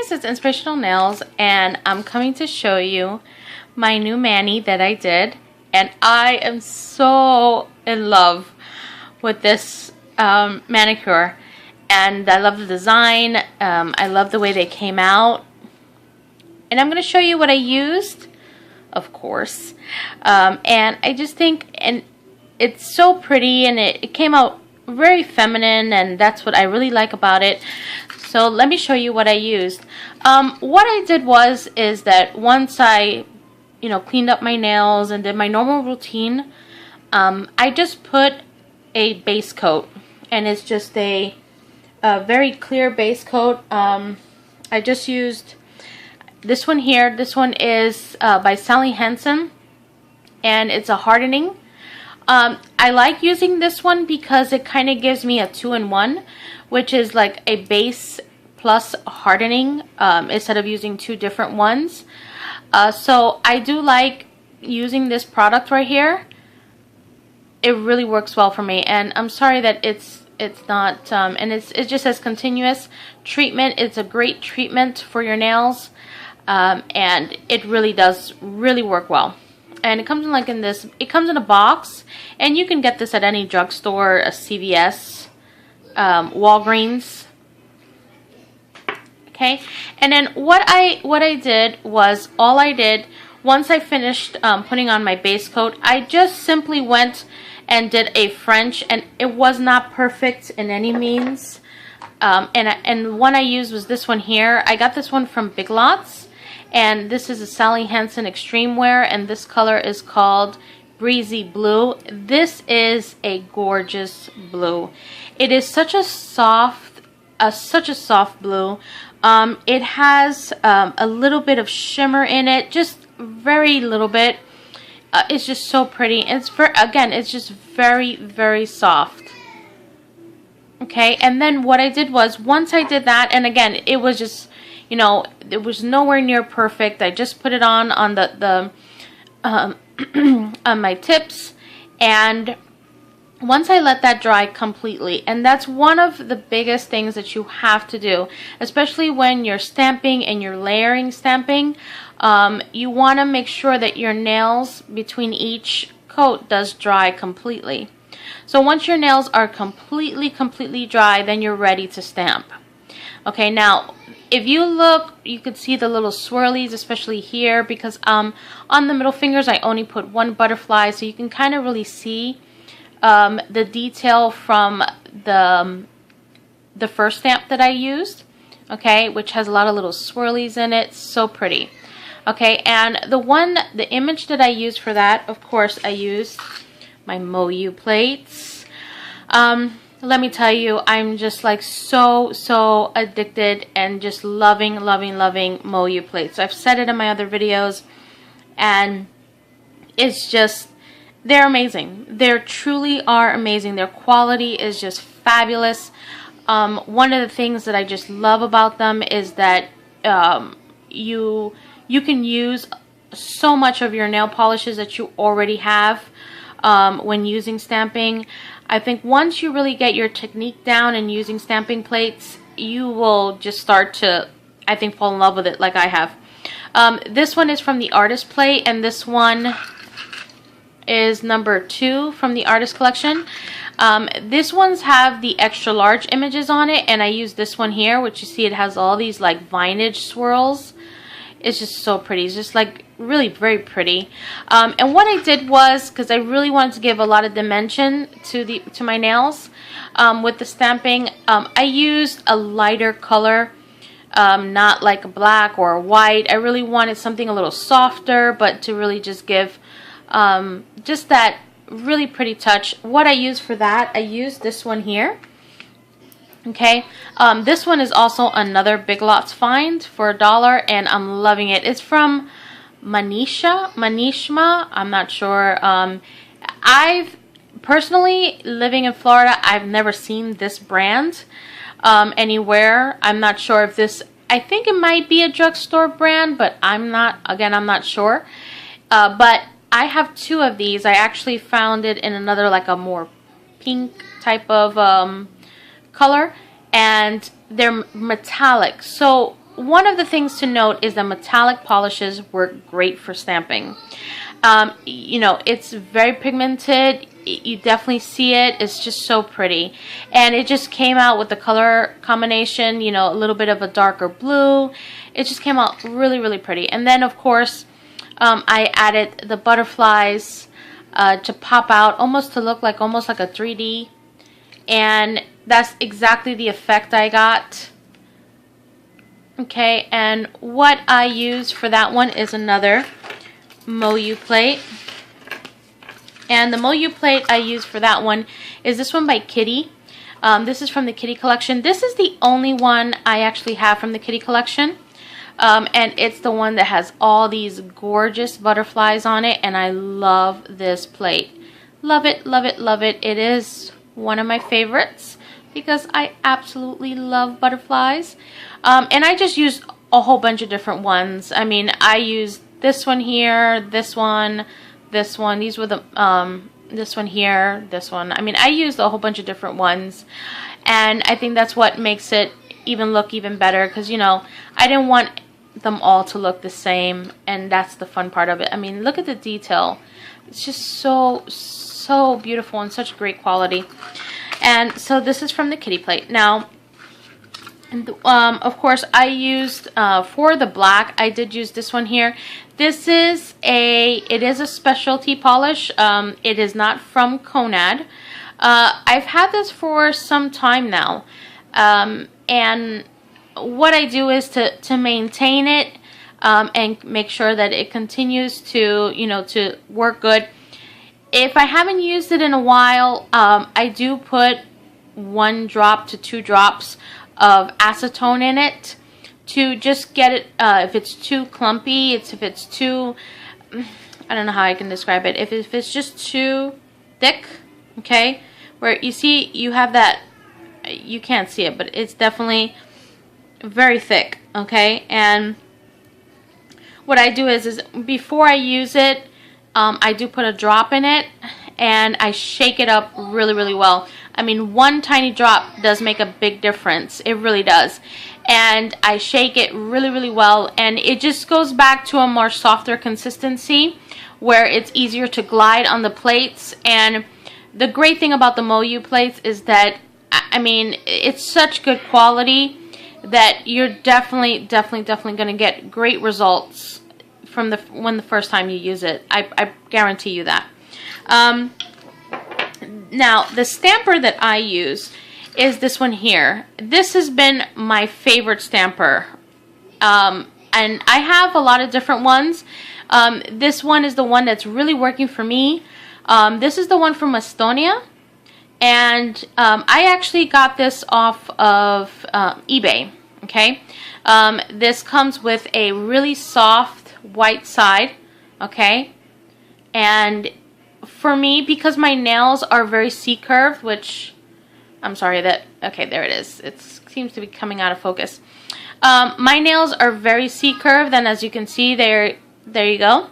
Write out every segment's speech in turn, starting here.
guys, it's Inspirational Nails, and I'm coming to show you my new mani that I did, and I am so in love with this manicure, and I love the design. I love the way they came out, and I'm going to show you what I used, of course, and I just think, and it's so pretty, and it came out very feminine, and that's what I really like about it. So let me show you what I used. What I did is that once I, cleaned up my nails and did my normal routine, I just put a base coat, and it's just a very clear base coat. I just used this one here. This one is by Sally Hansen, and it's a hardening. I like using this one because it kind of gives me a 2-in-1, which is like a base plus hardening instead of using two different ones. So I do like using this product right here. It really works well for me, and I'm sorry that it's not, and it just says continuous treatment. It's a great treatment for your nails, and it really does work well. And it comes in like in this, it comes in a box, and you can get this at any drugstore, a CVS, Walgreens. Okay, and then what I did was, all I did once I finished putting on my base coat, I just simply went and did a French, and it was not perfect in any means. And one I used was this one here. I got this one from Big Lots. And this is a Sally Hansen Extreme Wear, and this color is called Breezy Blue. This is a gorgeous blue. It is such a soft blue. It has a little bit of shimmer in it, just very little bit. It's just so pretty. It's it's just very soft. Okay, and then what I did was, once I did that, and again, it was just, it was nowhere near perfect. I just put it on the on my tips, and once I let that dry completely, and that's one of the biggest things that you have to do, especially when you're stamping and you're layering stamping. You want to make sure that your nails between each coat does dry completely. So once your nails are completely dry, then you're ready to stamp. Okay, now if you look, you can see the little swirlies, especially here, because on the middle fingers I only put one butterfly, so you can kind of really see the detail from the first stamp that I used, okay, which has a lot of little swirlies in it. So pretty. Okay, and the image that I used for that, of course, I used my Moyou plates. Let me tell you, I'm just like so addicted and just loving Moyou plates. I've said it in my other videos, and it's just, they're amazing. They truly are amazing. Their quality is just fabulous. One of the things that I just love about them is that you can use so much of your nail polishes that you already have when using stamping. I think once you really get your technique down and using stamping plates, you will just start to, I think, fall in love with it like I have. This one is from the Artist Plate, and this one is number 2 from the Artist Collection. This ones have the extra large images on it, and I use this one here, which you see it has all these like vintage swirls. It's just so pretty. It's just like really very pretty. And what I did was, because I really wanted to give a lot of dimension to my nails with the stamping, I used a lighter color, not like a black or a white. I really wanted something a little softer, but to really just give just that really pretty touch. What I used for that, I used this one here. Okay, this one is also another Big Lots find for $1, and I'm loving it. It's from Manishma, I'm not sure. I've personally, living in Florida, I've never seen this brand anywhere. I'm not sure if this, I think it might be a drugstore brand, but I'm not sure. But I have 2 of these. I actually found it in another, like a more pink type of color, and they're metallic. So one of the things to note is that metallic polishes work great for stamping. You know, it's very pigmented. You definitely see it. It's just so pretty. And it just came out with the color combination, you know, a little bit of a darker blue. It just came out really, really pretty. And then, of course, I added the butterflies to pop out, almost to look like almost like a 3D. And that's exactly the effect I got. Okay, and what I use for that one is another Moyou plate. And the Moyou plate I use for that one is this one by Kitty. This is from the Kitty collection. This is the only one I actually have from the Kitty collection. And it's the one that has all these gorgeous butterflies on it. And I love this plate. Love it, love it, love it. It is one of my favorites because I absolutely love butterflies. And I just used a whole bunch of different ones. I mean, I used this one here, this one. These were the, this one here, this one. I mean, I used a whole bunch of different ones. And I think that's what makes it even look even better. Because, you know, I didn't want them all to look the same. And that's the fun part of it. I mean, look at the detail. It's just so beautiful and such great quality. And so this is from the Kitty plate. Now, of course, I used, for the black, I did use this one here. This is it is a specialty polish. It is not from Conad. I've had this for some time now. And what I do is to maintain it, and make sure that it continues to, you know, to work good. If I haven't used it in a while, I do put 1 drop to 2 drops of acetone in it to just get it, if it's too clumpy, if it's too, I don't know how I can describe it, if it's just too thick, okay, where you see you have that, you can't see it, but it's definitely very thick, okay. And what I do is before I use it, I do put a drop in it and I shake it up really, really well. I mean, 1 tiny drop does make a big difference. It really does. And I shake it really, really well. And it just goes back to a more softer consistency where it's easier to glide on the plates. And the great thing about the Moyou plates is that, I mean, it's such good quality that you're definitely going to get great results from the first time you use it. I guarantee you that. Now, the stamper that I use is this one here. This has been my favorite stamper. And I have a lot of different ones. This one is the one that's really working for me. This is the one from Estonia. And I actually got this off of eBay. Okay. This comes with a really soft white side. Okay. And for me, because my nails are very C-curved, which, I'm sorry that, okay, there it is. It seems to be coming out of focus. My nails are very C-curved, and as you can see, there you go.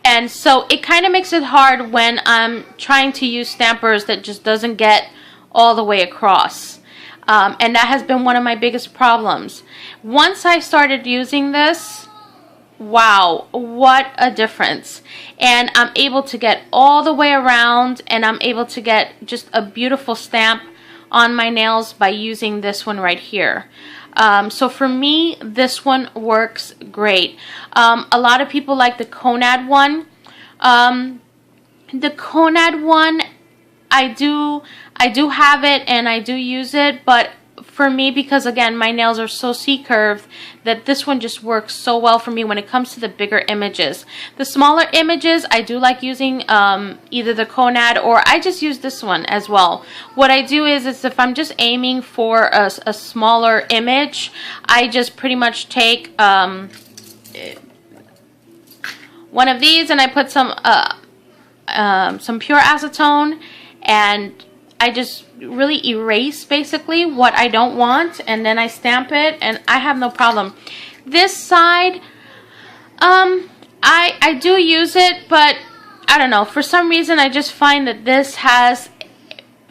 And so it kind of makes it hard when I'm trying to use stampers that just doesn't get all the way across. And that has been one of my biggest problems. Once I started using this, wow, what a difference. And I'm able to get all the way around, and I'm able to get just a beautiful stamp on my nails by using this one right here. So for me, this one works great. A lot of people like the Conad one. The Conad one, I do have it and I do use it, but for me, because again, my nails are so C-curved, that this one just works so well for me when it comes to the bigger images. The smaller images, I do like using either the Conad, or I just use this one as well. What I do is if I'm just aiming for a smaller image, I just pretty much take one of these and I put some pure acetone, and I just really erase basically what I don't want, and then I stamp it, and I have no problem. This side, I do use it, but I don't know, for some reason I just find that this has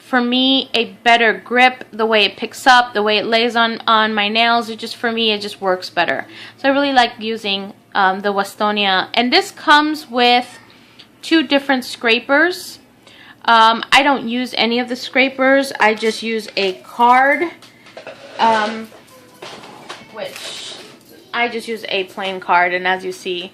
for me, a better grip. The way it picks up, the way it lays on my nails, it just, for me, it just works better. So I really like using the Westonia. And this comes with 2 different scrapers. I don't use any of the scrapers. I just use a card, which I just use a plain card, and as you see,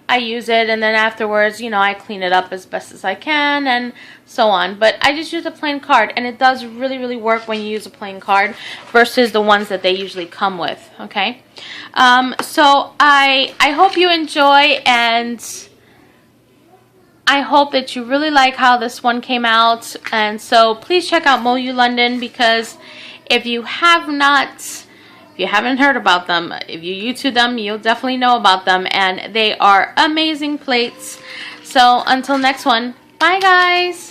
I use it, and then afterwards, you know, I clean it up as best as I can and so on. But I just use a plain card, and it does really, really work when you use a plain card versus the ones that they usually come with, okay? So I hope you enjoy, and I hope that you really like how this one came out. And so please check out Moyou London, because if you haven't heard about them, if you YouTube them, you'll definitely know about them, and they are amazing plates. So until next one, bye guys.